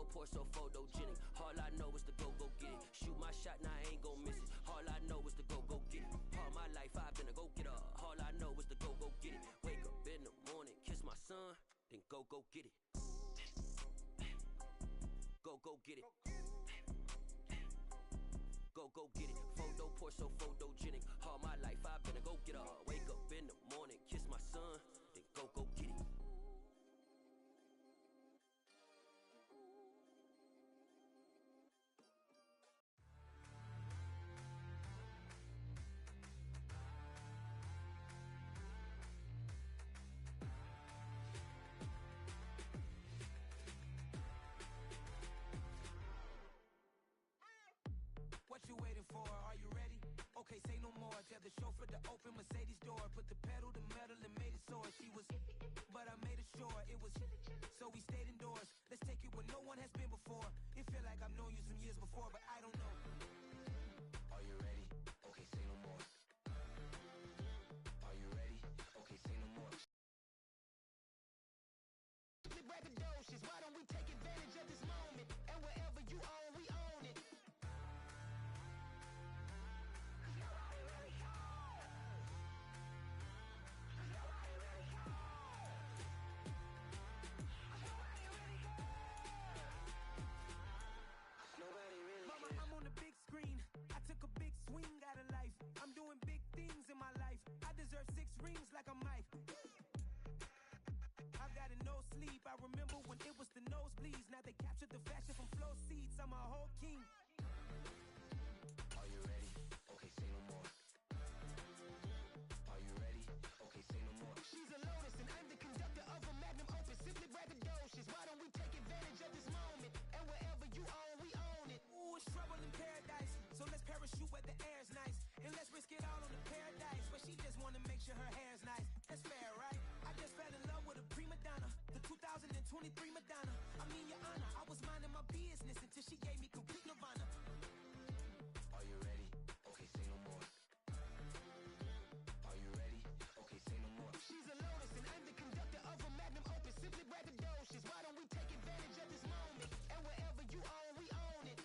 pour so photogenic. All I know is to go get it. Shoot my shot, now I ain't gon' miss it. All I know is to go get it. All my life I've been a go-getter. All I know is to go get it. Wake up in the morning, kiss my son, then go get it. Go get it. Go get it. Photo pour so photogenic. All my life I've been a go-getter. Wake up in the morning, kiss my son, then go get it. What you waiting for? Are you ready? Okay, say no more. Tell the chauffeur to open Mercedes door. Put the pedal to metal and made it soar. She was, but I made it sure it was. So we stayed indoors. Let's take it where no one has been before. It feel like I've known you some years before, but I don't know. Are you ready? Okay, say no more. Are you ready? Okay, say no more. Braggadocious, why don't we take advantage of this moment? And wherever you own, we own it. I'm on the big screen. I took a big swing out of life. I'm doing big things in my life. I deserve 6 rings like a Mike. I've got no sleep. I remember when it was the nosebleeds. Now they captured the fashion from flow seats. I'm a whole king. Are you ready? Okay, say no more. Are you ready? Okay, say no more. She's a Lotus and I'm the conductor of a magnum opus. Simply braggadocious. Why don't we take advantage of this moment? And wherever you own, we own it. Ooh, it's trouble in paradise. So let's parachute where the air's nice. And let's risk it all on the paradise. But she just wanna make sure her hair's nice. That's fair, right? I just fell in love with a prima donna. The 2023 Madonna. I mean, your honor, I was minding my business until she gave me complete nirvana. Are you ready? Okay, say no more. Are you ready? Okay, say no more. She's a Lotus and I'm the conductor of a magnum opus. Simply braggadocious. Why don't we take advantage of this moment? And wherever you own, we own it.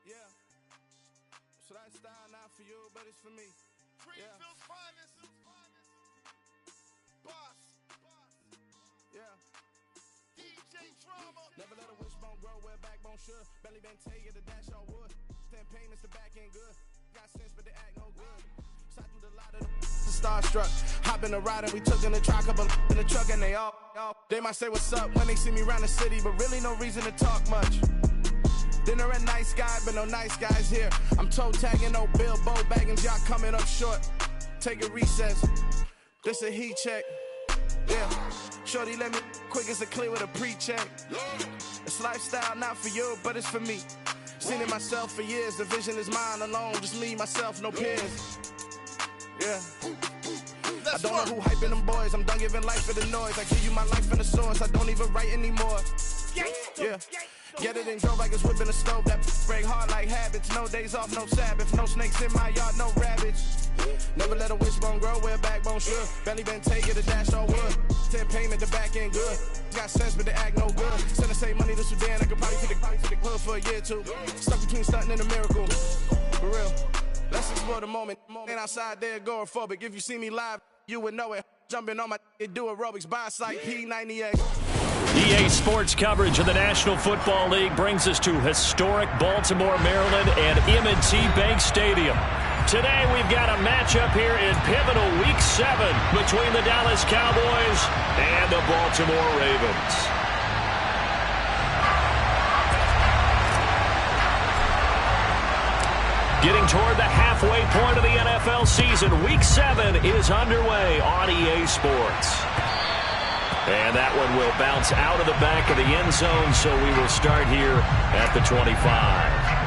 Yeah. So that style not for you, but it's for me. Greenville's finest. Boss. Yeah. DJ Drama. Never let a wishbone grow where backbone should. Belly been tell you the dash on wood. 10 payments, the back end good. Got sense, but they act no good. Shot through the lot of the starstruck. Hop in the ride and we took in the truck, couple in the truck and they all. They might say what's up when they see me around the city, but really no reason to talk much. Dinner a nice guy, but no nice guys here. I'm toe tagging, no Bilbo bagging, y'all coming up short. Take a recess. This a heat check. Yeah. Shorty let me quick as a clear with a pre-check. It's lifestyle not for you, but it's for me. Seen it myself for years. The vision is mine alone. Just me, myself, no peers. Yeah. I don't know who hyping them boys. I'm done giving life for the noise. I give you my life in the source. I don't even write anymore. Yeah. Get it and go like it's whipping a stove. That break hard like habits. No days off, no Sabbath. No snakes in my yard, no rabbits. Never let a wishbone grow where a backbone should. Belly been taking the dash all wood. 10 payment, the back end good. Got sense, but they act no good. Send the same money to Sudan. I could probably take the club for a year or two. Stuck between stunting and a miracle. For real. Let's explore the moment. Ain't outside there agoraphobic. If you see me live, you would know it. Jumping on my do aerobics by site P98. EA Sports coverage of the National Football League brings us to historic Baltimore, Maryland and M&T Bank Stadium. Today we've got a matchup here in pivotal Week 7 between the Dallas Cowboys and the Baltimore Ravens. Getting toward the halfway point of the NFL season, Week 7 is underway on EA Sports. And that one will bounce out of the back of the end zone, so we will start here at the 25.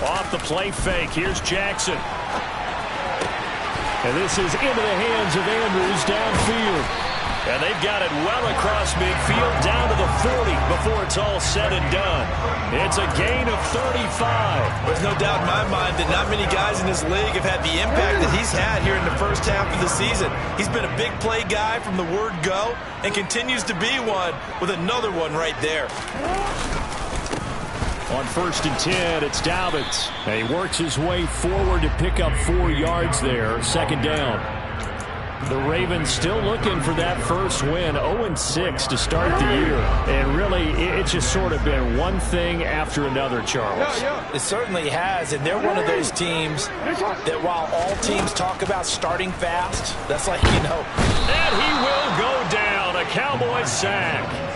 Off the play fake. Here's Jackson. And this is into the hands of Andrews downfield. And they've got it well across midfield down to the 40 before it's all said and done. It's a gain of 35. There's no doubt in my mind that not many guys in this league have had the impact that he's had here in the first half of the season. He's been a big play guy from the word go and continues to be one with another one right there. On 1st and 10, it's Dobbins. And he works his way forward to pick up 4 yards there. 2nd down. The Ravens still looking for that first win. 0-6 to start the year. And really, it's just sort of been one thing after another, Charles. It certainly has, and they're one of those teams that while all teams talk about starting fast, that's like, you know. And he will go down. A Cowboy sack.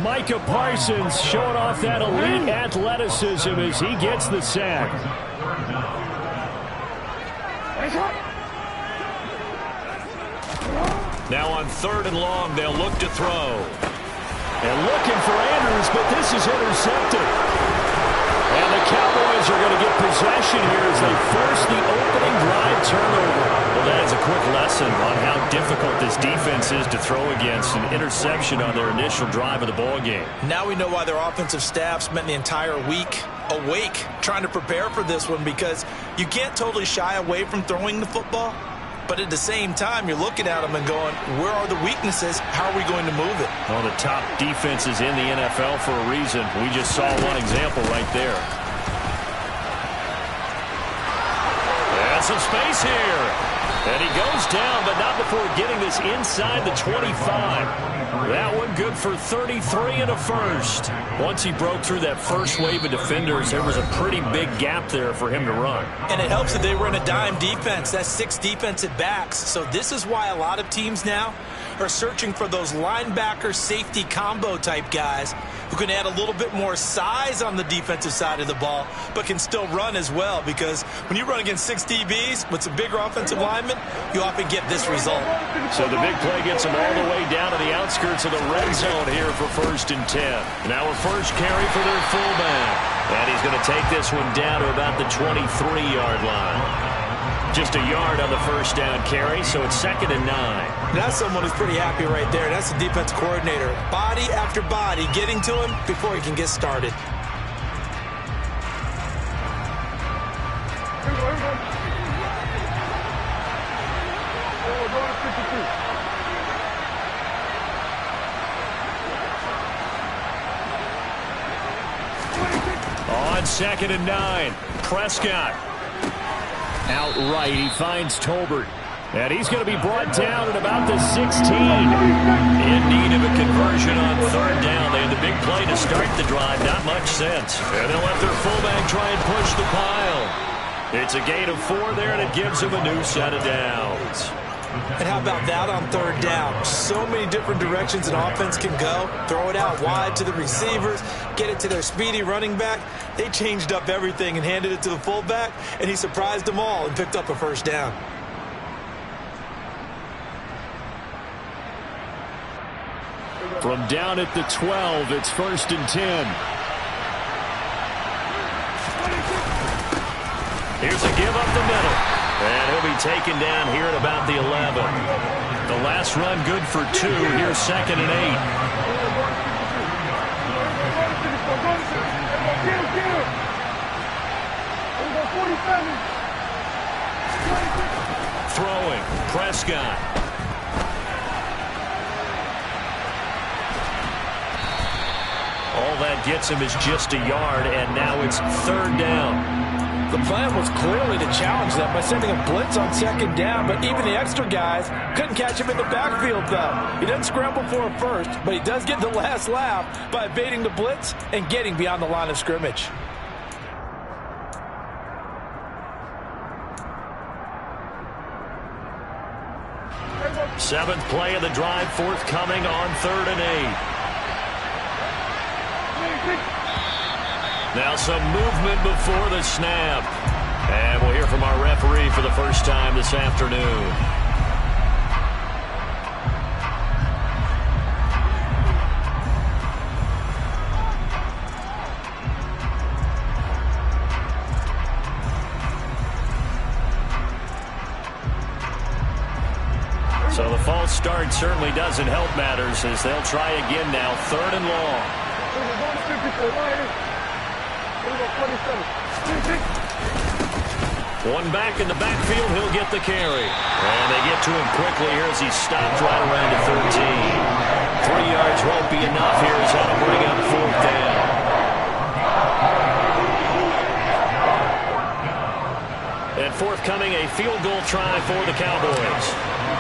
Micah Parsons showing off that elite athleticism as he gets the sack. Now on 3rd and long, they'll look to throw. And looking for Andrews, but this is intercepted. And the Cowboys are going to get possession here as they force the opening drive turnover. Well, that is a quick lesson on how difficult this defense is to throw against an interception on their initial drive of the ballgame. Now we know why their offensive staff spent the entire week awake trying to prepare for this one, because you can't totally shy away from throwing the football. But at the same time, you're looking at them and going, where are the weaknesses? How are we going to move it? One of the top defenses in the NFL for a reason. We just saw one example right there. And some space here. And he goes down, but not before getting this inside the 25. That one good for 33 and a first. Once he broke through that first wave of defenders, there was a pretty big gap there for him to run. And it helps that they run a dime defense. That's 6 defensive backs. So this is why a lot of teams now are searching for those linebacker safety combo type guys who can add a little bit more size on the defensive side of the ball, but can still run as well, because when you run against 6 DBs with some bigger offensive linemen, you often get this result. So the big play gets them all the way down to the outskirts of the red zone here for 1st and 10. Now a first carry for their fullback. And he's going to take this one down to about the 23-yard line. Just a yard on the first down carry, so it's 2nd and 9. That's someone who's pretty happy right there. That's the defense coordinator. Body after body getting to him before he can get started. On 2nd and 9, Prescott. Outright, he finds Tolbert. And he's going to be brought down at about the 16. In need of a conversion on 3rd down. They had the big play to start the drive. Not much sense. And they'll let their fullback try and push the pile. It's a gain of 4 there, and it gives them a new set of downs. And how about that on third down? So many different directions an offense can go. Throw it out wide to the receivers, get it to their speedy running back. They changed up everything and handed it to the fullback, and he surprised them all and picked up a first down. From down at the 12, it's 1st and 10. Here's a give up the middle. And he'll be taken down here at about the 11. The last run good for 2. Here's 2nd and 8. Throwing, Prescott. All that gets him is just a yard, and now it's 3rd down. The plan was clearly to challenge them by sending a blitz on 2nd down, but even the extra guys couldn't catch him in the backfield, though. He doesn't scramble for a first, but he does get the last laugh by evading the blitz and getting beyond the line of scrimmage. Seventh play of the drive forthcoming on 3rd and 8. Now some movement before the snap. And we'll hear from our referee for the first time this afternoon. So the false start certainly doesn't help matters as they'll try again now. 3rd and long. One back in the backfield, he'll get the carry. And they get to him quickly here as he stopped right around the 13. 3 yards won't be enough here as that'll bring up 4th down. And forthcoming, a field goal try for the Cowboys.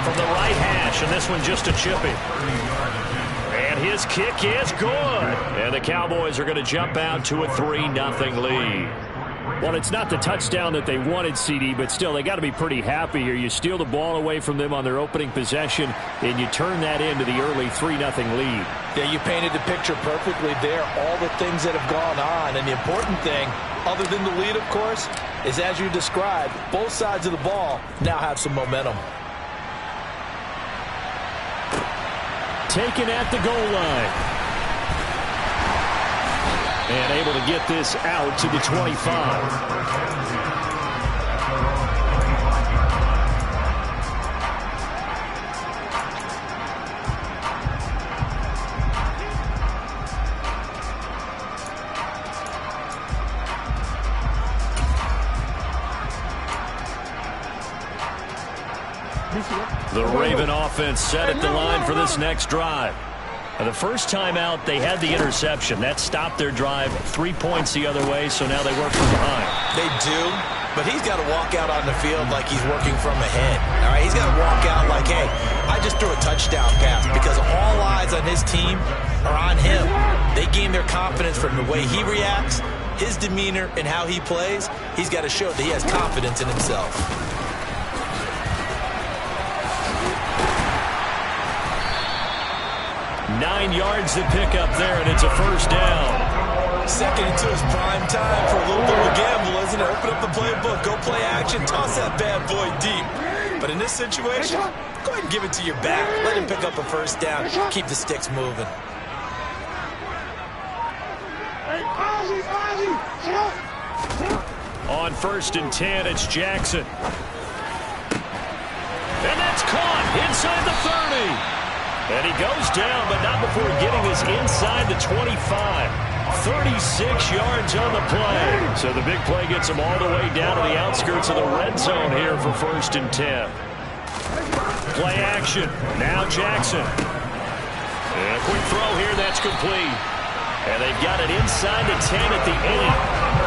From the right hash, and this one just a chippy. And his kick is good. And the Cowboys are going to jump out to a 3-0 lead. Well, it's not the touchdown that they wanted, CD, but still, they got to be pretty happy here. You steal the ball away from them on their opening possession, and you turn that into the early 3-0 lead. Yeah, you painted the picture perfectly there, all the things that have gone on. And the important thing, other than the lead, of course, is as you described, both sides of the ball now have some momentum. Taken at the goal line. And able to get this out to the 25. The Raven offense set at the line for this next drive. The first time out, they had the interception. That stopped their drive 3 points the other way, so now they work from behind. They do, but he's got to walk out on the field like he's working from ahead. All right, he's got to walk out like, hey, I just threw a touchdown pass because all eyes on his team are on him. They gain their confidence from the way he reacts, his demeanor, and how he plays. He's got to show that he has confidence in himself. 9 yards to pick up there, and it's a first down. Second into his prime time for a little bit of a gamble, isn't it? Open up the playbook, go play action, toss that bad boy deep. But in this situation, go ahead and give it to your back. Let him pick up a first down. Keep the sticks moving. On 1st and 10, it's Jackson. And that's caught inside the 30. And he goes down, but not before getting this inside the 25. 36 yards on the play. So the big play gets him all the way down to the outskirts of the red zone here for 1st and 10. Play action. Now Jackson. And a quick throw here. That's complete. And they've got it inside the 10 at the 8.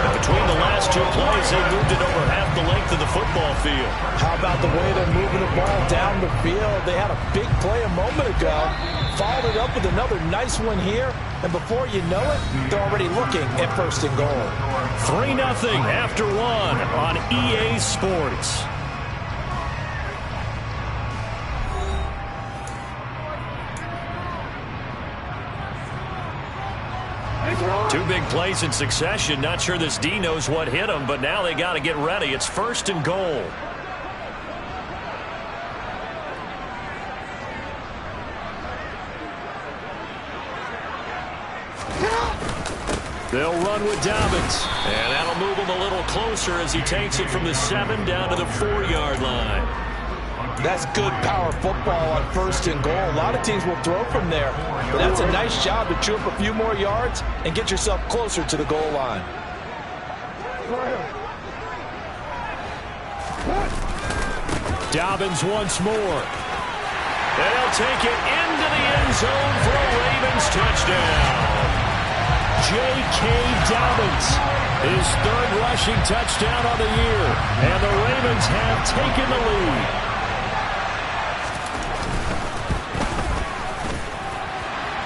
And between the last 2 plays, they moved it over half the length of the football field. How about the way they're moving the ball down the field? They had a big play a moment ago, followed it up with another nice one here, and before you know it, they're already looking at 1st and goal. 3-0 after 1 on EA Sports. Two big plays in succession. Not sure this D knows what hit him, but now they got to get ready. It's 1st and goal. They'll run with Dobbins, and that'll move him a little closer as he takes it from the 7 down to the 4-yard line. That's good power football on 1st and goal. A lot of teams will throw from there, but that's a nice job to chew up a few more yards and get yourself closer to the goal line. Dobbins once more. They'll take it into the end zone for a Ravens touchdown. J.K. Dobbins, his 3rd rushing touchdown on the year, and the Ravens have taken the lead.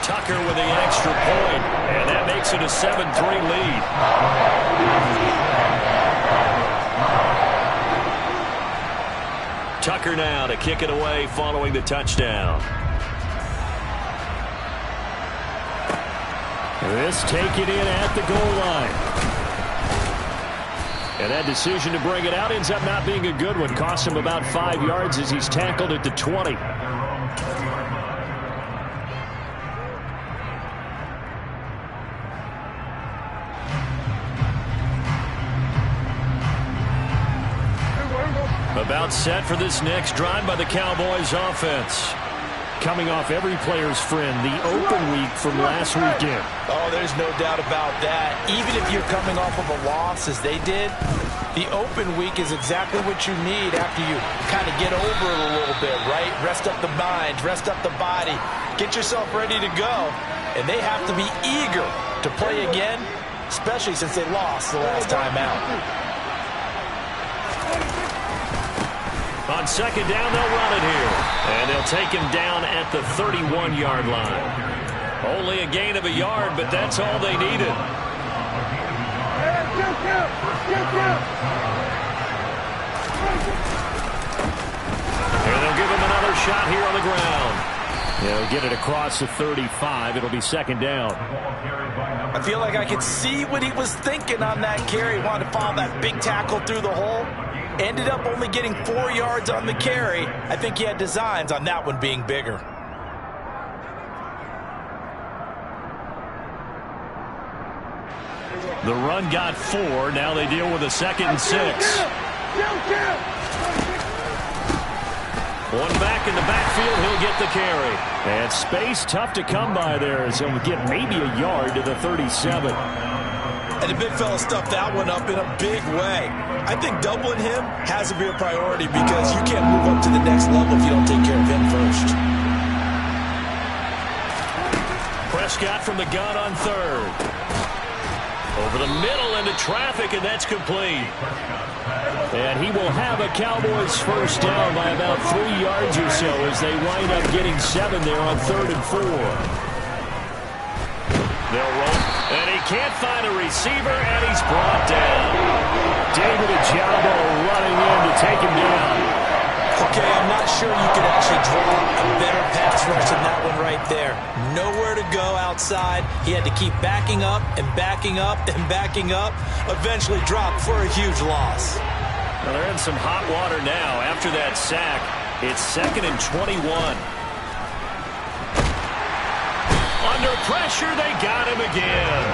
Tucker with the extra point, and that makes it a 7-3 lead. Tucker now to kick it away following the touchdown. This take it in at the goal line. And that decision to bring it out ends up not being a good one. Cost him about 5 yards as he's tackled at the 20. About set for this next drive by the Cowboys offense. Coming off every player's friend, the open week from last weekend. Oh, there's no doubt about that. Even if you're coming off of a loss as they did, the open week is exactly what you need after you kind of get over it a little bit, right? Rest up the mind, rest up the body, get yourself ready to go. And they have to be eager to play again, especially since they lost the last time out. On 2nd down, they'll run it here. And they'll take him down at the 31-yard line. Only a gain of a yard, but that's all they needed. And they'll give him another shot here on the ground. They'll get it across the 35. It'll be 2nd down. I feel like I could see what he was thinking on that carry. He wanted to follow that big tackle through the hole. Ended up only getting 4 yards on the carry. I think he had designs on that one being bigger. The run got 4. Now they deal with a 2nd and 6. One back in the backfield. He'll get the carry. And space tough to come by there as he'll get maybe a yard to the 37. And the big fella stuffed that one up in a big way. I think doubling him has to be a priority because you can't move up to the next level if you don't take care of him first. Prescott from the gun on 3rd. Over the middle into traffic, and that's complete. And he will have a Cowboys 1st down by about 3 yards or so as they wind up getting 7 there on 3rd and 4. They'll roll, and he can't find a receiver, and he's brought down. David Ojabo running in to take him down. Okay, I'm not sure you could actually draw a better pass rush than that one right there. Nowhere to go outside. He had to keep backing up and backing up and backing up. Eventually dropped for a huge loss. Well, they're in some hot water now. After that sack, it's 2nd and 21. Under pressure, they got him again.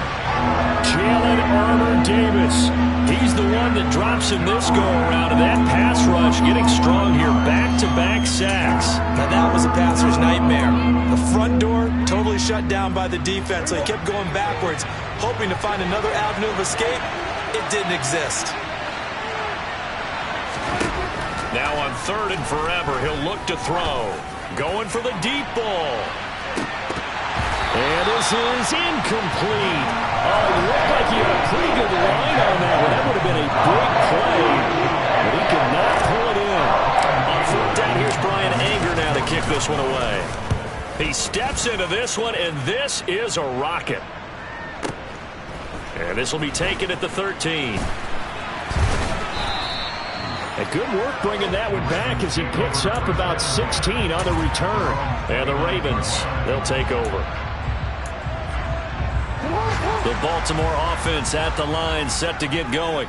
Jalen Armour-Davis. He's the one that drops in this go-around, and that pass rush getting strong here. Back-to-back sacks. Now that was a passer's nightmare. The front door totally shut down by the defense, so he kept going backwards, hoping to find another avenue of escape. It didn't exist. Now on 3rd and forever, he'll look to throw. Going for the deep ball. And this is incomplete. Oh, he looked like he had a pretty good line on that one. That would have been a big play, but he could not pull it in. On 4th down, here's Brian Anger now to kick this one away. He steps into this one, and this is a rocket. And this will be taken at the 13. And good work bringing that one back as he picks up about 16 on the return. And the Ravens, they'll take over. The Baltimore offense at the line, set to get going.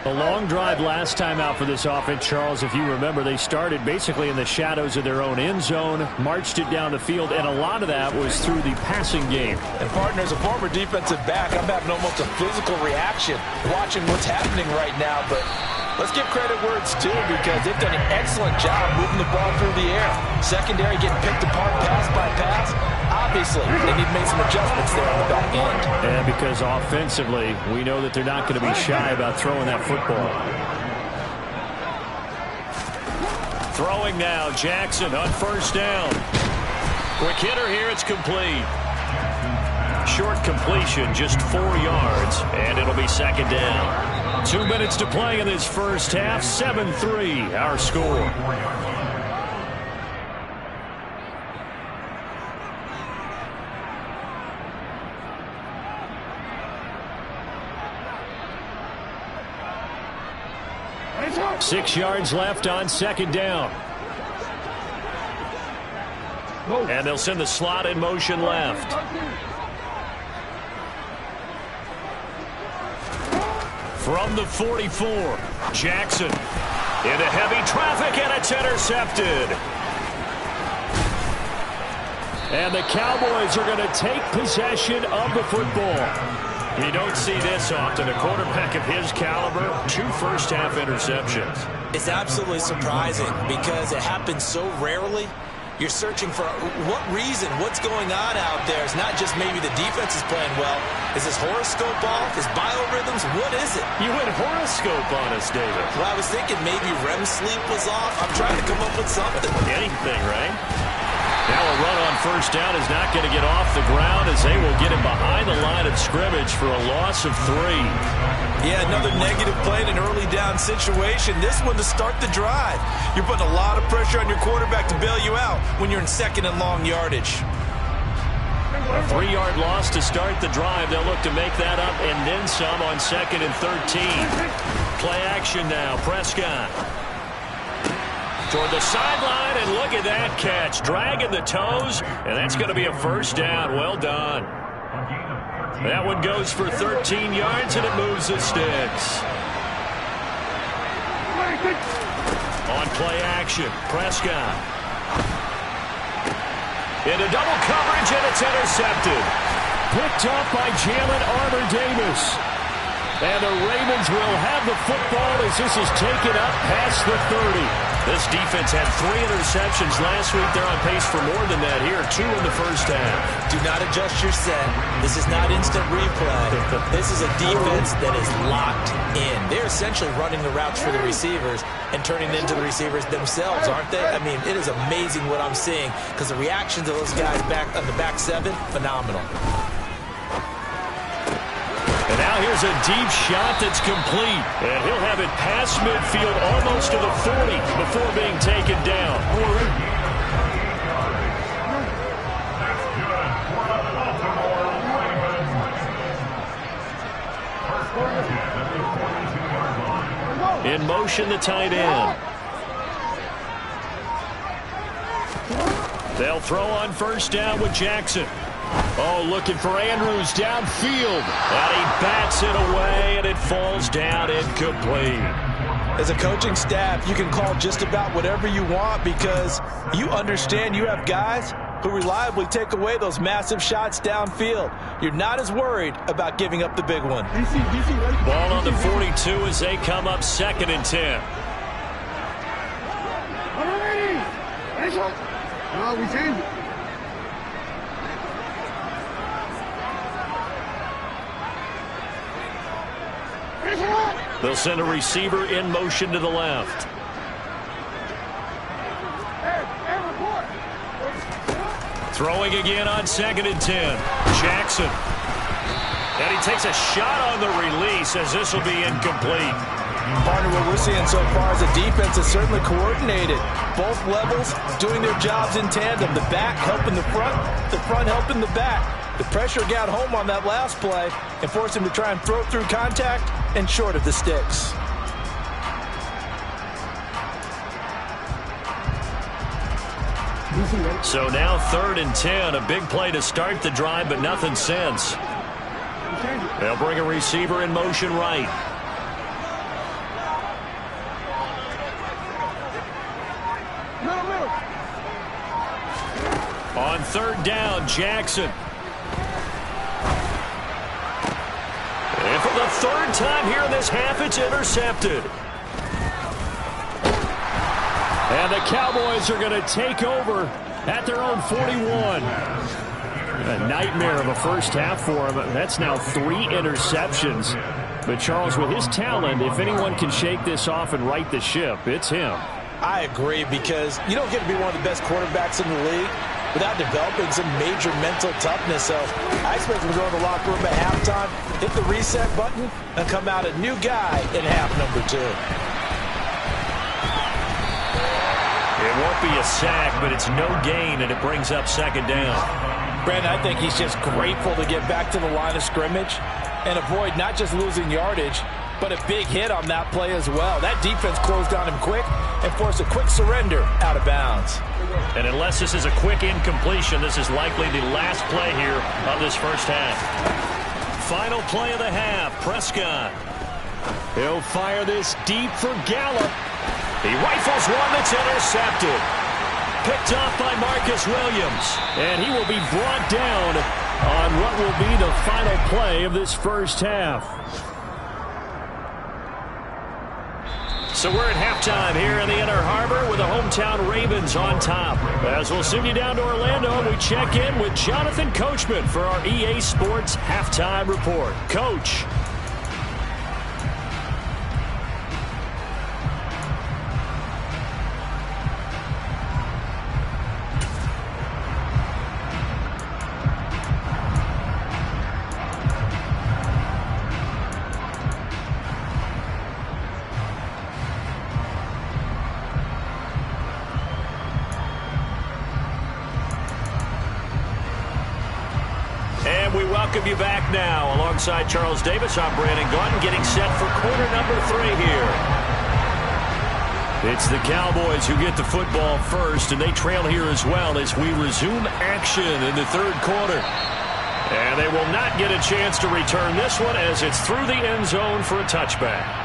A long drive last time out for this offense, Charles. If you remember, they started basically in the shadows of their own end zone, marched it down the field, and a lot of that was through the passing game. And, partner, as a former defensive back, I'm having almost a physical reaction watching what's happening right now. But let's give credit where it's due, because they've done an excellent job moving the ball through the air. Secondary getting picked apart pass by pass. Obviously, they need to make some adjustments there on the back end. And because offensively, we know that they're not going to be shy about throwing that football. Throwing now, Jackson on first down. Quick hitter here, it's complete. Short completion, just 4 yards, and it'll be second down. 2 minutes to play in this first half, 7-3, our score. Six yards left on second down. And they'll send the slot in motion left. From the 44, Jackson into heavy traffic, and it's intercepted. And the Cowboys are going to take possession of the football. You don't see this often. A quarterback of his caliber, 2 first-half interceptions. It's absolutely surprising because it happens so rarely. You're searching for what reason, what's going on out there. It's not just maybe the defense is playing well. Is this horoscope off? Is biorhythms? What is it? You went horoscope on us, David. Well, I was thinking maybe REM sleep was off. I'm trying to come up with something. Anything, right? Now a run on first down is not going to get off the ground, as they will get him behind the line of scrimmage for a loss of 3. Yeah, another negative play in an early down situation. This one to start the drive. You're putting a lot of pressure on your quarterback to bail you out when you're in second and long yardage. A 3-yard loss to start the drive. They'll look to make that up and then some on second and 13. Play action now. Prescott toward the sideline, and look at that catch. Dragging the toes, and that's going to be a first down. Well done. That one goes for 13 yards, and it moves the sticks. On play action, Prescott into double coverage, and it's intercepted. Picked up by Jalen Armour-Davis. And the Ravens will have the football as this is taken up past the 30. This defense had 3 interceptions last week. They're on pace for more than that here. 2 in the first half. Do not adjust your set. This is not instant replay. This is a defense that is locked in. They're essentially running the routes for the receivers and turning it into the receivers themselves, aren't they? I mean, it is amazing what I'm seeing because the reactions of those guys back on the back 7, phenomenal. And now here's a deep shot that's complete. And he'll have it past midfield almost to the 40 before being taken down. In motion, the tight end. They'll throw on first down with Jackson. Oh, looking for Andrews downfield. And he bats it away, and it falls down incomplete. As a coaching staff, you can call just about whatever you want because you understand you have guys who reliably take away those massive shots downfield. You're not as worried about giving up the big one. Ball on the 42 as they come up second and 10. They'll send a receiver in motion to the left. Throwing again on second and 10. Jackson. And he takes a shot on the release as this will be incomplete. Partner, what we're seeing so far is the defense is certainly coordinated. Both levels doing their jobs in tandem. The back helping the front helping the back. The pressure got home on that last play and forced him to try and throw through contact and short of the sticks. So now 3rd and 10, a big play to start the drive, but nothing since. They'll bring a receiver in motion right. On third down, Jackson. And for the third time here in this half, it's intercepted. And the Cowboys are going to take over at their own 41. A nightmare of a first half for him. That's now 3 interceptions. But Charles, with his talent, if anyone can shake this off and right the ship, it's him. I agree, because you don't get to be one of the best quarterbacks in the league without developing some major mental toughness. So I expect him to go in the locker room at halftime, hit the reset button, and come out a new guy in half number 2. It won't be a sack, but it's no gain, and it brings up second down. Brandon, I think he's just grateful to get back to the line of scrimmage and avoid not just losing yardage, but a big hit on that play as well. That defense closed on him quick and forced a quick surrender out of bounds. And unless this is a quick incompletion, this is likely the last play here of this first half. Final play of the half, Prescott. He'll fire this deep for Gallup. He rifles one that's intercepted. Picked off by Marcus Williams. And he will be brought down on what will be the final play of this first half. So we're at halftime here in the Inner Harbor with the hometown Ravens on top. As we'll send you down to Orlando, we check in with Jonathan Coachman for our EA Sports Halftime Report. Coach. Welcome you back now. Alongside Charles Davis, I'm Brandon Gaudin, getting set for quarter number 3 here. It's the Cowboys who get the football first, and they trail here as well as we resume action in the third quarter. And they will not get a chance to return this one as it's through the end zone for a touchback.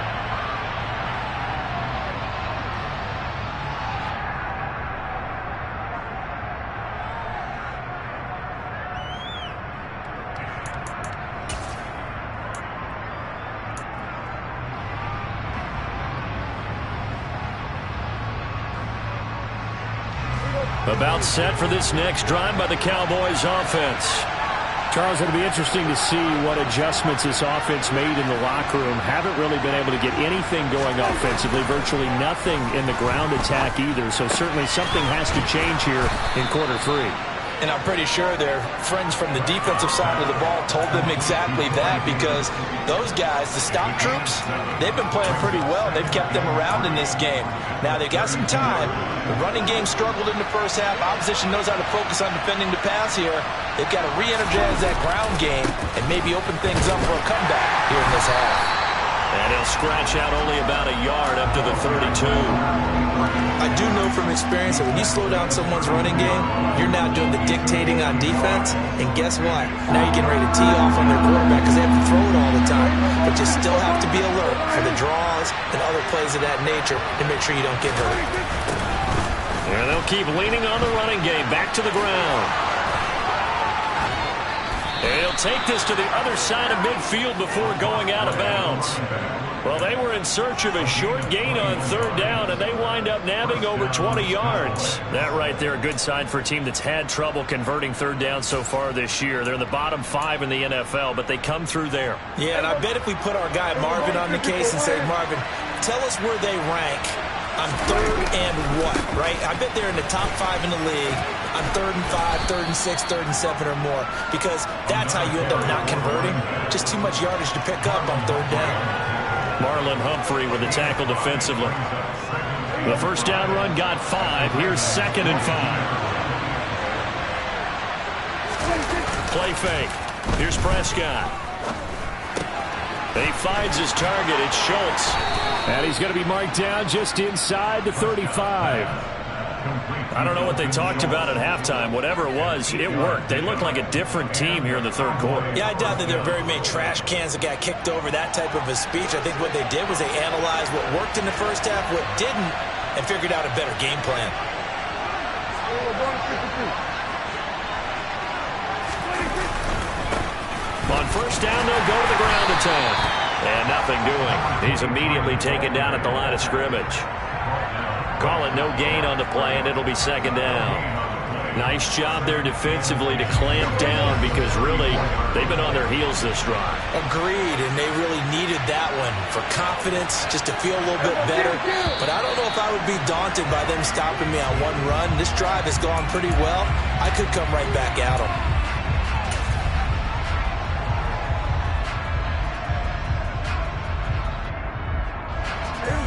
About set for this next drive by the Cowboys offense. Charles, it'll be interesting to see what adjustments this offense made in the locker room. Haven't really been able to get anything going offensively, virtually nothing in the ground attack either. So certainly something has to change here in quarter 3. And I'm pretty sure their friends from the defensive side of the ball told them exactly that, because those guys, the stop troops, they've been playing pretty well. They've kept them around in this game. Now, they've got some time. The running game struggled in the first half. Opposition knows how to focus on defending the pass here. They've got to re-energize that ground game and maybe open things up for a comeback here in this half. And he'll scratch out only about a yard up to the 32. I do know from experience that when you slow down someone's running game, you're now doing the dictating on defense. And guess what? Now you're getting ready to tee off on their quarterback because they have to throw it all the time. But you still have to be alert for the draws and other plays of that nature to make sure you don't get hurt. And they'll keep leaning on the running game. Back to the ground. And he'll take this to the other side of midfield before going out of bounds. Well, they were in search of a short gain on third down, and they wind up nabbing over 20 yards. That right there, a good sign for a team that's had trouble converting third down so far this year. They're in the bottom 5 in the NFL, but they come through there. Yeah, and I bet if we put our guy Marvin on the case and say, Marvin, tell us where they rank on third and what, right? I bet they're in the top 5 in the league on 3rd and 5, 3rd and 6, 3rd and 7 or more, because that's how you end up not converting. Just too much yardage to pick up on third down. Marlon Humphrey with the tackle defensively. The first down run got 5. Here's 2nd and 5. Play fake. Here's Prescott. He finds his target. It's Schultz. And he's going to be marked down just inside the 35. I don't know what they talked about at halftime. Whatever it was, it worked. They looked like a different team here in the third quarter. Yeah, I doubt that there were very many trash cans that got kicked over, that type of a speech. I think what they did was they analyzed what worked in the first half, what didn't, and figured out a better game plan. On first down, they'll go to the ground attack. And nothing doing. He's immediately taken down at the line of scrimmage. Call it no gain on the play, and it'll be second down. Nice job there defensively to clamp down because really they've been on their heels this drive. Agreed, and they really needed that one for confidence, just to feel a little bit better. But I don't know if I would be daunted by them stopping me on one run. This drive has gone pretty well. I could come right back at them.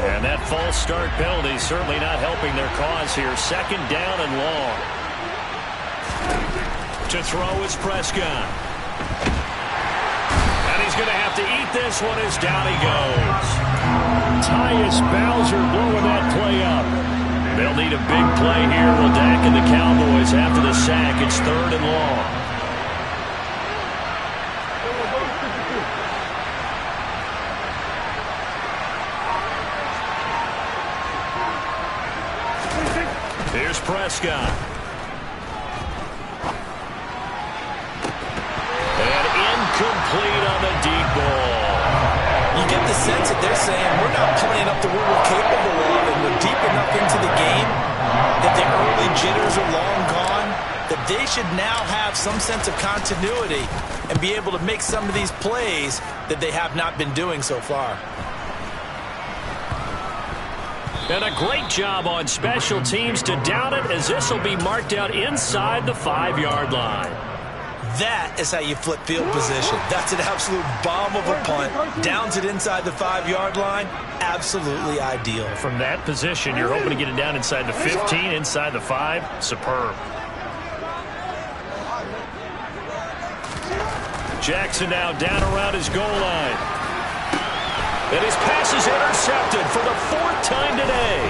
And that false start penalty certainly not helping their cause here. Second down and long. To throw is Prescott. And he's going to have to eat this one as down he goes. Tyus Bowser blowing that play up. They'll need a big play here. Will Dak and the Cowboys after the sack. It's third and long. Here's Prescott. And incomplete on the deep ball. You get the sense that they're saying we're not playing up to what we're capable of, and we're deep enough into the game that the early jitters are long gone, that they should now have some sense of continuity and be able to make some of these plays that they have not been doing so far. And a great job on special teams to down it, as this will be marked out inside the 5-yard line. That is how you flip field position. That's an absolute bomb of a punt. Downs it inside the 5-yard line. Absolutely ideal. From that position, you're hoping to get it down inside the 15, inside the 5. Superb. Jackson now down around his goal line. And his pass is intercepted for the 4th time today.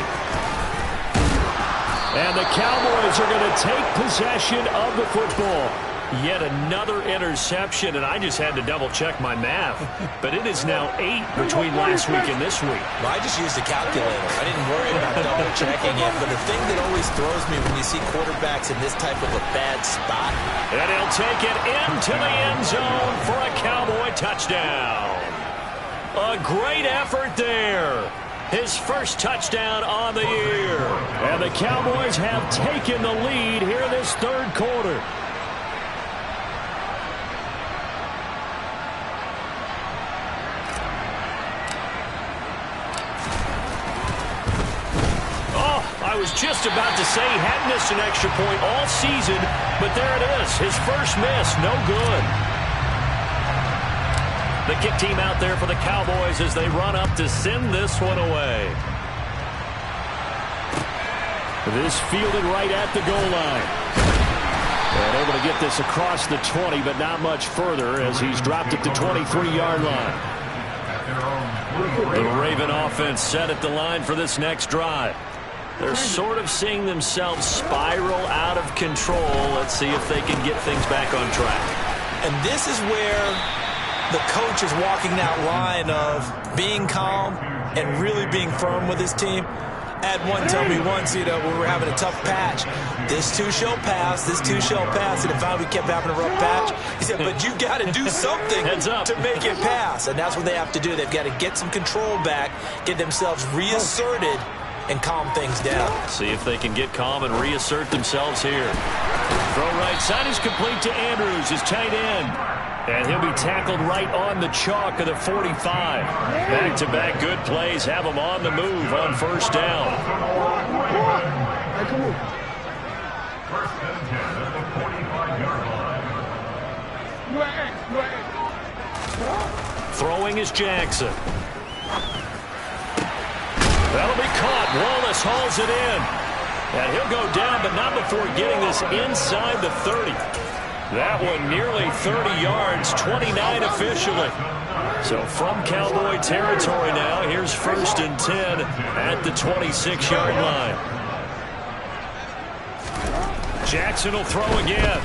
And the Cowboys are going to take possession of the football. Yet another interception, and I just had to double-check my math. But it is now 8 between last week and this week. Well, I just used a calculator. I didn't worry about double-checking it. But the thing that always throws me when you see quarterbacks in this type of a bad spot. And he'll take it into the end zone for a Cowboy touchdown. A great effort there. His first touchdown on the year. And the Cowboys have taken the lead here in this third quarter. I was just about to say he hadn't missed an extra point all season, but there it is. His first miss, no good. The kick team out there for the Cowboys as they run up to send this one away. This fielded right at the goal line. And able to get this across the 20, but not much further as he's dropped it to 23-yard line. The Raven offense set at the line for this next drive. They're sort of seeing themselves spiral out of control. Let's see if they can get things back on track. And this is where the coach is walking that line of being calm and really being firm with his team. I had one tell me once, we were having a tough patch. This too shall pass, this too shall pass. And finally we kept having a rough patch. He said, but you got to do something to make it pass. And that's what they have to do. They've got to get some control back, get themselves reasserted, and calm things down. See if they can get calm and reassert themselves here. Throw right side is complete to Andrews, his tight end. And he'll be tackled right on the chalk of the 45. Back-to-back good plays have him on the move on first down. Throwing is Jackson. That'll be caught. Wallace hauls it in. And he'll go down, but not before getting this inside the 30. That one nearly 30 yards, 29 officially. So from Cowboy territory now, here's 1st and 10 at the 26-yard line. Jackson will throw again.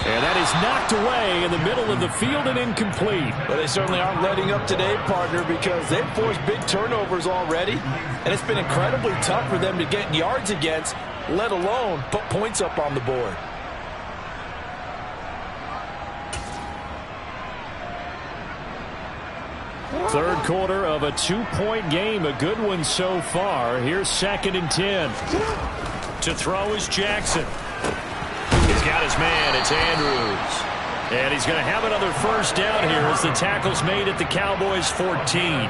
And that is knocked away in the middle of the field and incomplete. Well, they certainly aren't letting up today, partner, because they've forced big turnovers already. And it's been incredibly tough for them to get yards against, let alone put points up on the board. Third quarter of a 2-point game, a good one so far. Here's 2nd and 10. To throw is Jackson. He's got his man. It's Andrews. And he's going to have another first down here as the tackle's made at the Cowboys' 14.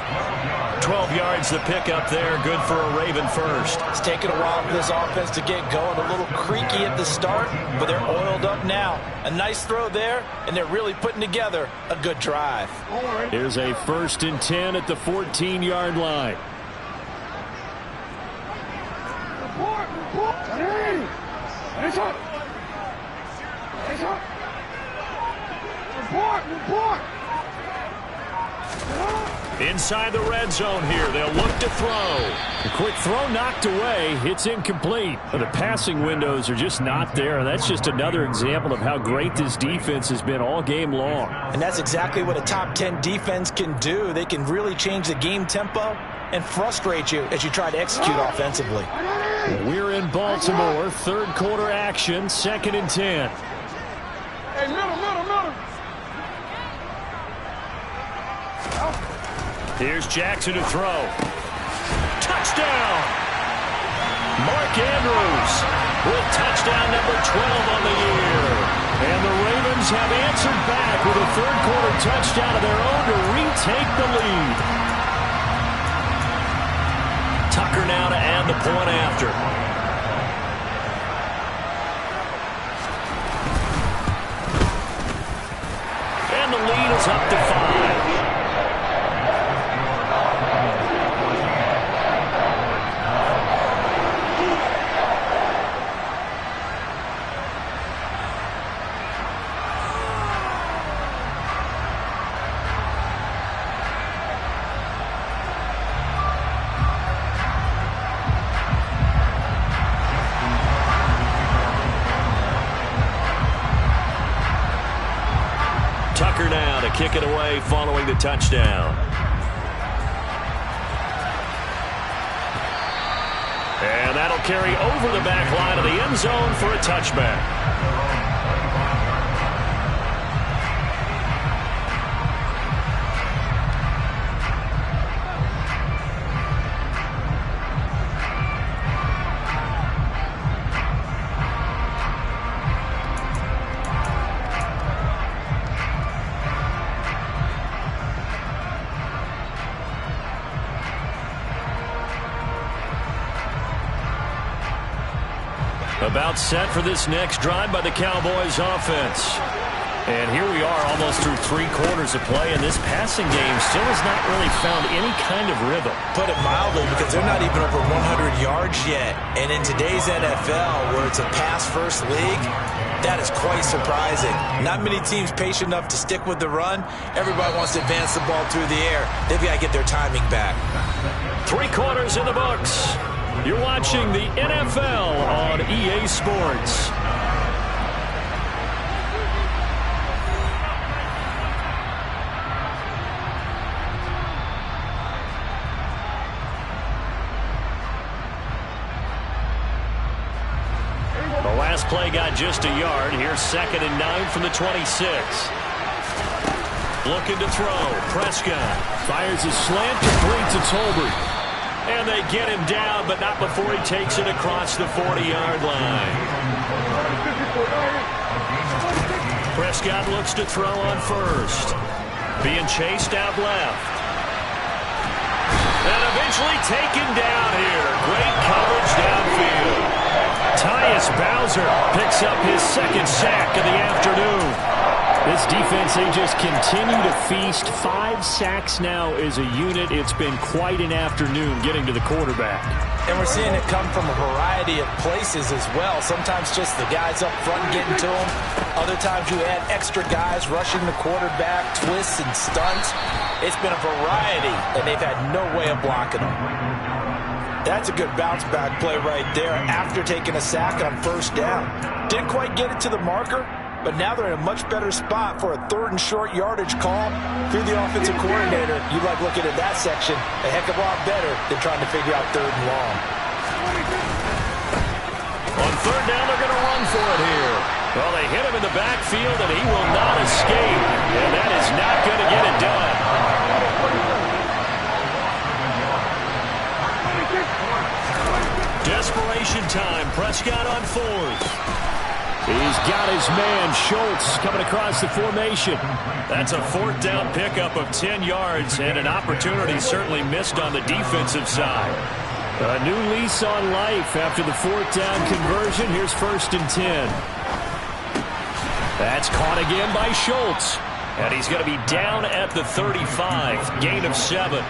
12 yards to pick up there. Good for a Raven first. It's taken a while for this offense to get going. A little creaky at the start, but they're oiled up now. A nice throw there, and they're really putting together a good drive. Here's a 1st and 10 at the 14-yard line. Inside the red zone here. They'll look to throw. A quick throw knocked away. It's incomplete. But the passing windows are just not there. That's just another example of how great this defense has been all game long. And that's exactly what a top 10 defense can do. They can really change the game tempo and frustrate you as you try to execute offensively. We're in Baltimore. Third quarter action. 2nd and 10. Hey, middle. Here's Jackson to throw. Touchdown! Mark Andrews with touchdown number 12 on the year. And the Ravens have answered back with a third quarter touchdown of their own to retake the lead. Tucker now to add the point after. And the lead is up to 5. Tucker now to kick it away following the touchdown. And that'll carry over the back line of the end zone for a touchback. About set for this next drive by the Cowboys offense. And here we are almost through 3 quarters of play, and this passing game still has not really found any kind of rhythm. Put it mildly, because they're not even over 100 yards yet. And in today's NFL, where it's a pass-first league, that is quite surprising. Not many teams patient enough to stick with the run. Everybody wants to advance the ball through the air. They've got to get their timing back. 3 quarters in the books. You're watching the NFL on EA Sports. The last play got just a yard. Here's 2nd and 9 from the 26. Looking to throw. Prescott fires a slant complete to Tolbert. And they get him down, but not before he takes it across the 40-yard line. Prescott looks to throw on first. Being chased out left. And eventually taken down here. Great coverage downfield. Tyus Bowser picks up his 2nd sack of the afternoon. This defense, they just continue to feast. 5 sacks now as a unit. It's been quite an afternoon getting to the quarterback. And we're seeing it come from a variety of places as well. Sometimes just the guys up front getting to him. Other times you add extra guys rushing the quarterback, twists and stunts. It's been a variety, and they've had no way of blocking them. That's a good bounce-back play right there after taking a sack on first down. Didn't quite get it to the marker, but now they're in a much better spot for a 3rd and short yardage call. Through the offensive coordinator, you like looking at that section a heck of a lot better than trying to figure out 3rd and long. On 3rd down, they're going to run for it here. Well, they hit him in the backfield, and he will not escape. And that is not going to get it done. Desperation time. Prescott on 4th. He's got his man, Schultz, coming across the formation. That's a 4th down pickup of 10 yards, and an opportunity certainly missed on the defensive side. A new lease on life after the 4th down conversion. Here's 1st and 10. That's caught again by Schultz. And he's going to be down at the 35. Gain of 7.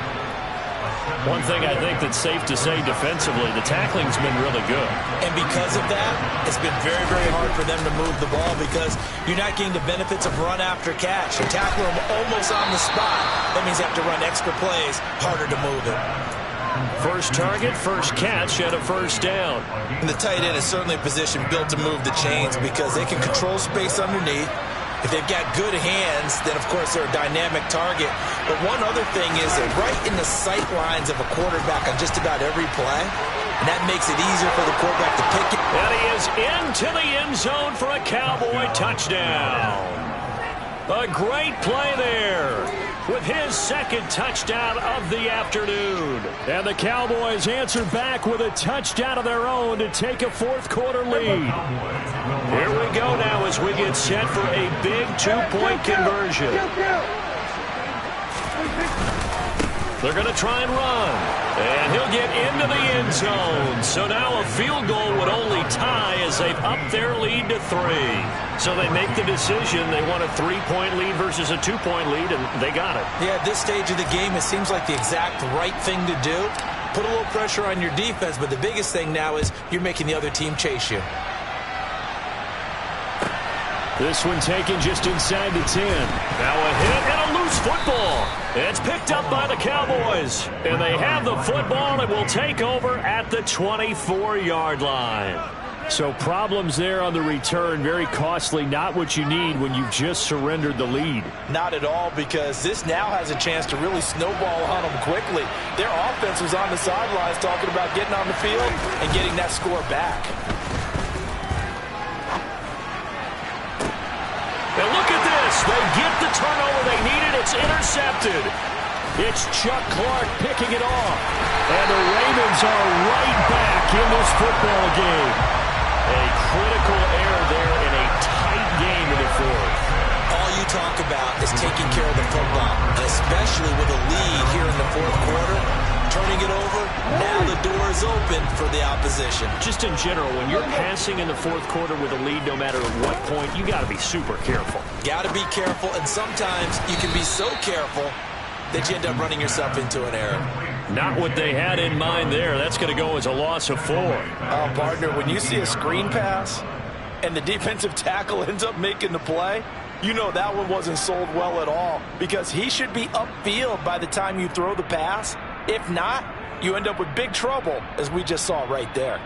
One thing I think that's safe to say defensively, the tackling's been really good. And because of that, it's been very, very hard for them to move the ball because you're not getting the benefits of run after catch. You tackle them almost on the spot. That means you have to run extra plays, harder to move it. First target, first catch, and a 1st down. And the tight end is certainly a position built to move the chains because they can control space underneath. If they've got good hands, then, of course, they're a dynamic target. But one other thing is they're right in the sight lines of a quarterback on just about every play, and that makes it easier for the quarterback to pick it. And he is into the end zone for a Cowboy touchdown. A great play there with his 2nd touchdown of the afternoon. And the Cowboys answer back with a touchdown of their own to take a 4th quarter lead. Here we go now as we get set for a big 2-point conversion. They're going to try and run. And he'll get into the end zone. So now a field goal would only tie as they've upped their lead to 3. So they make the decision. They want a 3-point lead versus a 2-point lead, and they got it. Yeah, at this stage of the game, it seems like the exact right thing to do. Put a little pressure on your defense, but the biggest thing now is you're making the other team chase you. This one taken just inside the 10. Now a hit and a loose football. It's picked up by the Cowboys. And they have the football and will take over at the 24-yard line. So problems there on the return. Very costly. Not what you need when you've just surrendered the lead. Not at all, because this now has a chance to really snowball on them quickly. Their offense was on the sidelines talking about getting on the field and getting that score back. And look at this. They get the turnover they needed. It's intercepted. It's Chuck Clark picking it off. And the Ravens are right back in this football game. A critical error there in a tight game in the 4th. All you talk about is taking care of the football, and especially with a lead here in the 4th quarter. Turning it over, now the door is open for the opposition. Just in general, when you're passing in the 4th quarter with a lead, no matter what point, you got to be super careful. Got to be careful, and sometimes you can be so careful that you end up running yourself into an error. Not what they had in mind there. That's going to go as a loss of 4. Oh, partner, when you see a screen pass and the defensive tackle ends up making the play, you know that one wasn't sold well at all, because he should be upfield by the time you throw the pass. If not, you end up with big trouble, as we just saw right there.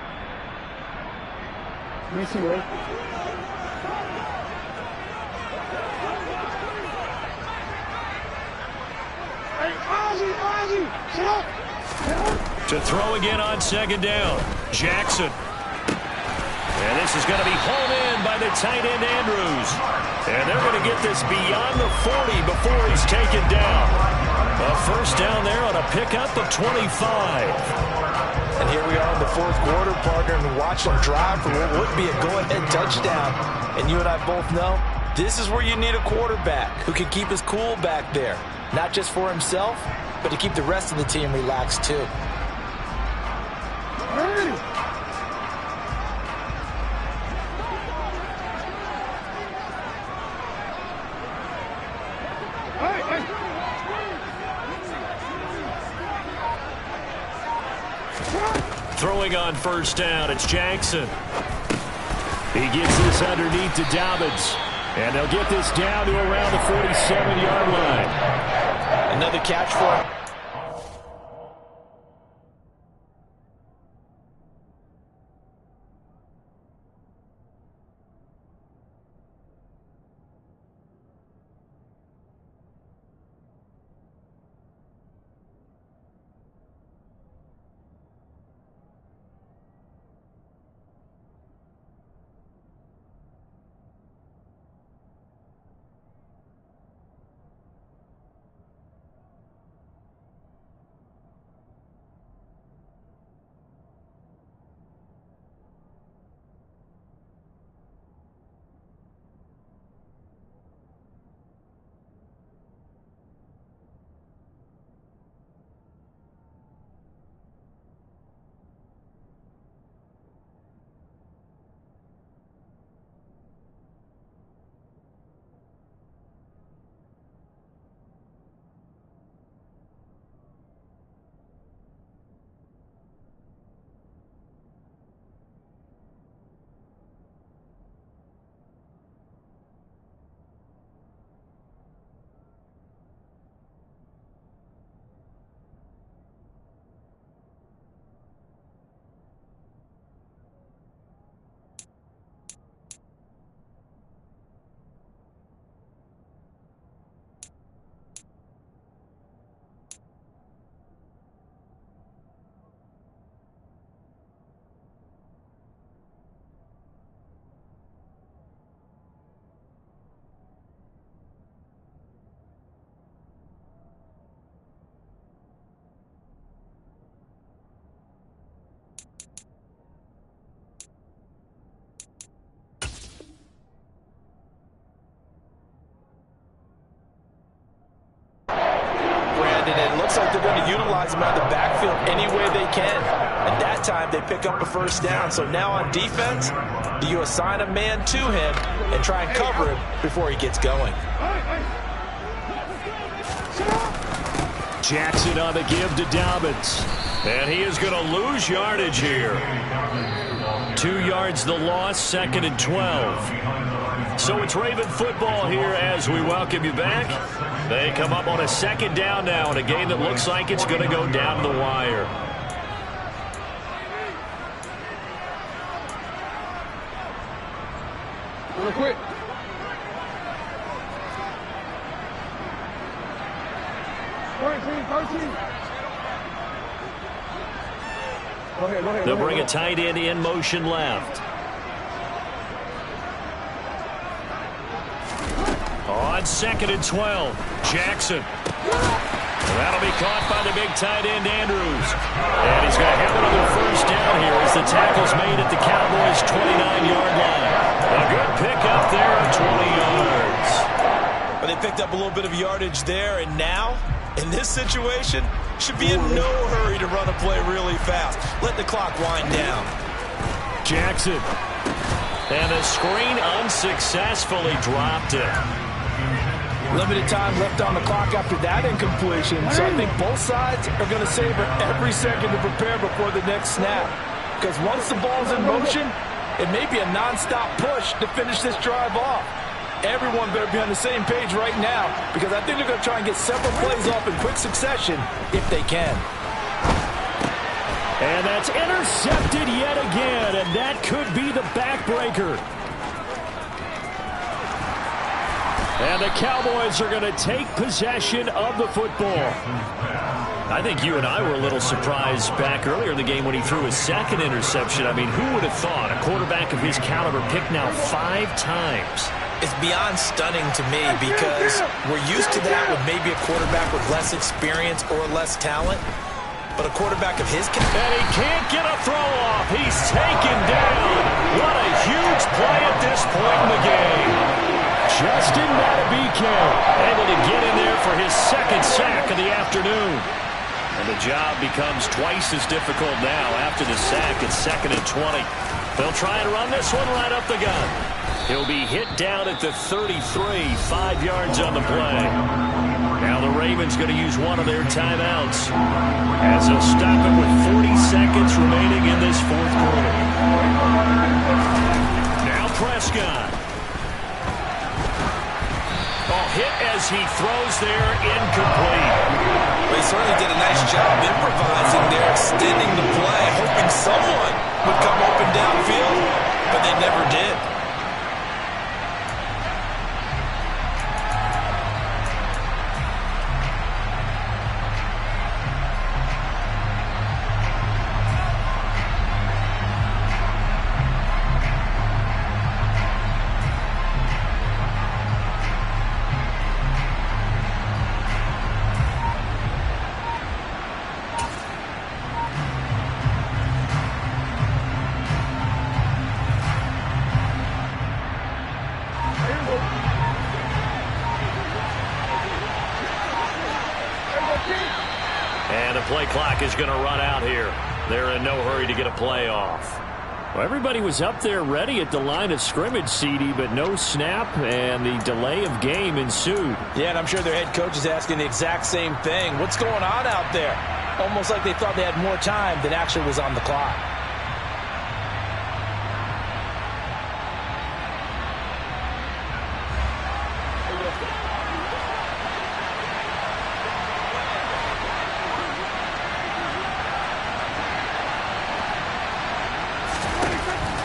To throw again on 2nd down, Jackson. And this is going to be hauled in by the tight end, Andrews. And they're going to get this beyond the 40 before he's taken down. A 1st down there on a pickup of 25. And here we are in the 4th quarter, partner, and watch them drive for what would be a go-ahead touchdown. And you and I both know this is where you need a quarterback who can keep his cool back there. Not just for himself, but to keep the rest of the team relaxed too. Throwing on 1st down, it's Jackson. He gets this underneath to Dobbins. And they'll get this down to around the 47-yard line. Another catch for him. looks like they're going to utilize him out of the backfield any way they can. And that time, they pick up a first down. So now on defense, do you assign a man to him and try and cover him before he gets going? Jackson on the give to Dobbins. And he is going to lose yardage here. 2 yards the loss, 2nd and 12. So it's Raven football here as we welcome you back. They come up on a 2nd down now in a game that looks like it's going to go down to the wire. Real quick. Go ahead. They'll bring a tight end in motion left. On 2nd and 12, Jackson. That'll be caught by the big tight end, Andrews. And he's going to have another first down here as the tackle's made at the Cowboys' 29-yard line. A good pickup there of 20 yards. Well, they picked up a little bit of yardage there, and now, in this situation, should be in no hurry to run a play really fast. Let the clock wind down. Jackson. And the screen unsuccessfully dropped it. Limited time left on the clock after that incompletion, so I think both sides are going to savor every second to prepare before the next snap. Because once the ball's in motion, it may be a nonstop push to finish this drive off. Everyone better be on the same page right now, because I think they're going to try and get several plays off in quick succession if they can. And that's intercepted yet again, and that could be the backbreaker. And the Cowboys are going to take possession of the football. I think you and I were a little surprised back earlier in the game when he threw his 2nd interception. I mean, who would have thought a quarterback of his caliber picked now 5 times? It's beyond stunning to me because we're used to that with maybe a quarterback with less experience or less talent. But a quarterback of his... And he can't get a throw off. He's taken down. What a huge play at this point in the game. Justin Matabike able to get in there for his 2nd sack of the afternoon. And the job becomes twice as difficult now after the sack. It's 2nd and 20. They'll try and run this one right up the gun. He'll be hit down at the 33, 5 yards on the play. Now the Ravens going to use one of their timeouts as they'll stop it with 40 seconds remaining in this 4th quarter. Now Prescott. Hit as he throws there, incomplete. Well, he certainly did a nice job improvising there, extending the play, hoping someone would come open downfield, but they never did. And the play clock is going to run out here. They're in no hurry to get a play off. Well, everybody was up there ready at the line of scrimmage, CD, but no snap, and the delay of game ensued. Yeah, and I'm sure their head coach is asking the exact same thing. What's going on out there? Almost like they thought they had more time than actually was on the clock.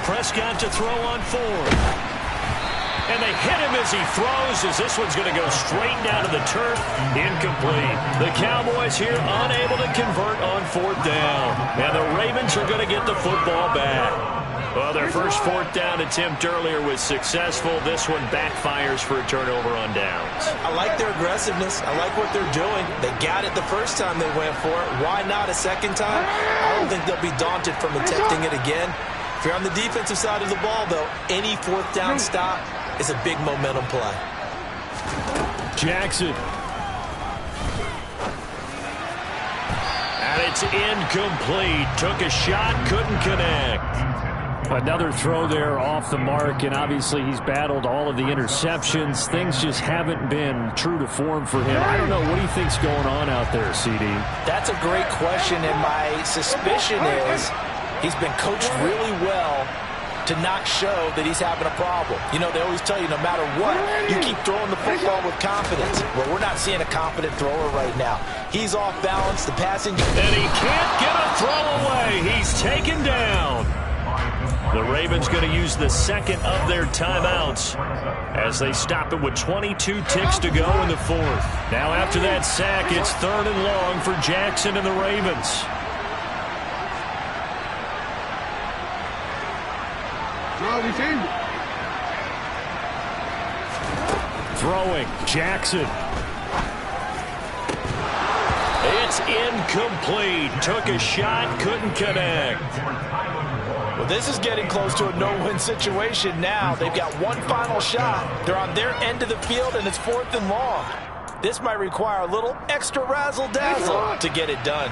Prescott to throw on 4th. And they hit him as he throws, as this one's going to go straight down to the turf. Incomplete. The Cowboys here unable to convert on 4th down. And the Ravens are going to get the football back. Well, their first 4th down attempt earlier was successful. This one backfires for a turnover on downs. I like their aggressiveness. I like what they're doing. They got it the first time they went for it. Why not a second time? I don't think they'll be daunted from attempting it again. If you're on the defensive side of the ball, though, any 4th down stop is a big momentum play. Jackson. And it's incomplete. Took a shot, couldn't connect. Another throw there off the mark, and obviously he's battled all of the interceptions. Things just haven't been true to form for him. I don't know. What do you think's going on out there, CD? That's a great question, and my suspicion is he's been coached really well to not show that he's having a problem. You know, they always tell you no matter what, you keep throwing the football with confidence. Well, we're not seeing a confident thrower right now. He's off balance. The passing... And he can't get a throw away. He's taken down. The Ravens going to use the second of their timeouts as they stop it with 22 ticks to go in the fourth. Now after that sack, it's 3rd and long for Jackson and the Ravens. Throwing, Jackson. It's incomplete. Took a shot, couldn't connect. Well, this is getting close to a no-win situation now. They've got one final shot. They're on their end of the field, and it's 4th and long. This might require a little extra razzle-dazzle to get it done.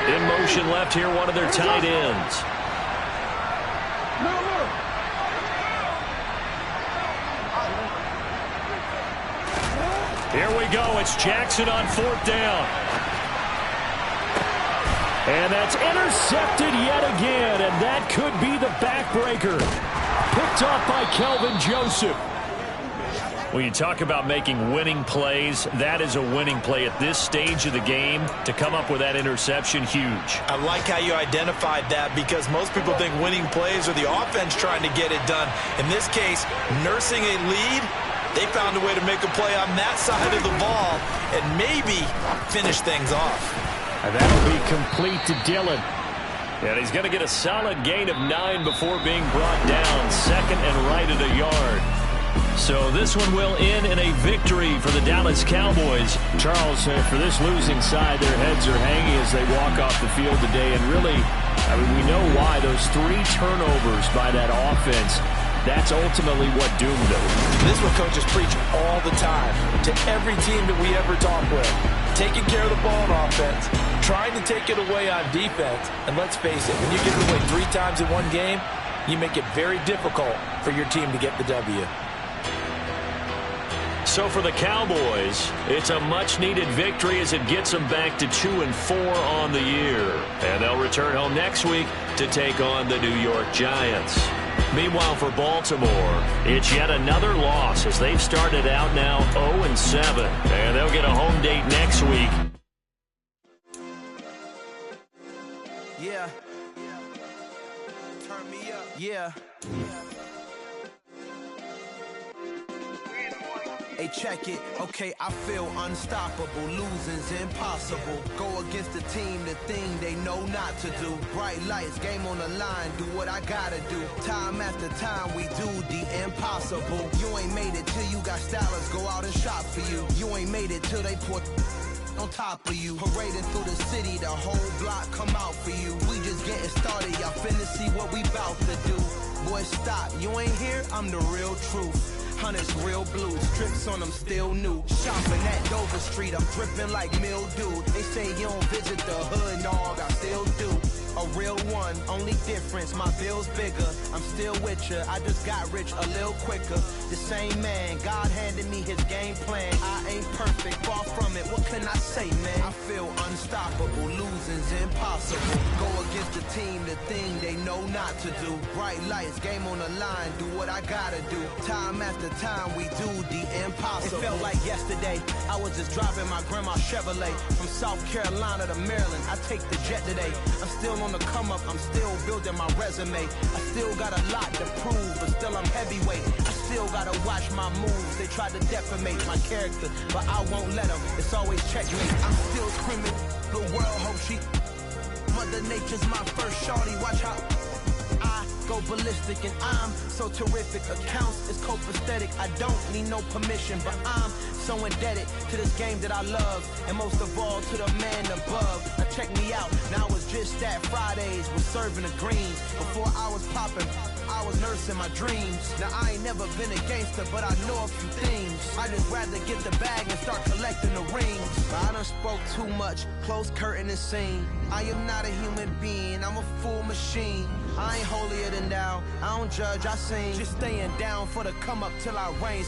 In motion left here, one of their tight ends. Here we go. It's Jackson on 4th down. And that's intercepted yet again, and that could be the backbreaker. Picked off by Kelvin Joseph. When you talk about making winning plays, that is a winning play at this stage of the game. To come up with that interception, huge. I like how you identified that because most people think winning plays are the offense trying to get it done. In this case, nursing a lead, they found a way to make a play on that side of the ball and maybe finish things off. And that'll be complete to Dillon. And he's going to get a solid gain of 9 before being brought down. 2nd and right at a yard. So this one will end in a victory for the Dallas Cowboys. Charles, for this losing side, their heads are hanging as they walk off the field today. And really, I mean, we know why. Those 3 turnovers by that offense, that's ultimately what doomed them. This is what coaches preach all the time to every team that we ever talk with. Taking care of the ball on offense, trying to take it away on defense. And let's face it, when you give it away 3 times in one game, you make it very difficult for your team to get the W. So for the Cowboys, it's a much-needed victory as it gets them back to 2-4 on the year. And they'll return home next week to take on the New York Giants. Meanwhile, for Baltimore, it's yet another loss as they've started out now 0-7. And they'll get a home date next week. Yeah. Turn me up. Yeah. Hey, check it. Okay, I feel unstoppable. Losing's impossible. Go against the team, the thing they know not to do. Bright lights, game on the line. Do what I gotta do. Time after time, we do the impossible. You ain't made it till you got stylists go out and shop for you. You ain't made it till they put on top of you. Parading through the city, the whole block come out for you. We just getting started, y'all finna see what we bout to do. Boy, stop, you ain't here, I'm the real truth. Hunters real blue, strips on them still new. Shopping at Dover Street, I'm dripping like mildew. They say you don't visit the hood, dog, I still do. A real one, only difference, my bill's bigger. I'm still with ya, I just got rich a little quicker. The same man, God handed me his game plan. I ain't perfect, far from it, what can I say, man? I feel unstoppable, losing's impossible. Go against the team, the thing they know not to do. Bright lights, game on the line, do what I gotta do. Time after time, we do the impossible. It felt like yesterday, I was just driving my grandma's Chevrolet. From South Carolina to Maryland, I take the jet today. I'm still on the come up, I'm still building my resume. I still got a lot to prove, but still I'm heavyweight. I still gotta watch my moves. They try to defamate my character, but I won't let them. It's always checkmate. I'm still screaming, the world hope she. Mother Nature's my first shorty, watch how I go ballistic, and I'm so terrific. Accounts is copacetic. I don't need no permission, but I'm so indebted to this game that I love, and most of all to the man above. Now check me out, now it's just that Fridays was serving the greens. Before I was popping, I was nursing my dreams. Now I ain't never been a gangster, but I know a few things. I just rather get the bag and start collecting the rings. I done spoke too much, close curtain and scene. I am not a human being, I'm a full machine. I ain't holier than thou, I don't judge, I sing. Just staying down for the come up till I reign.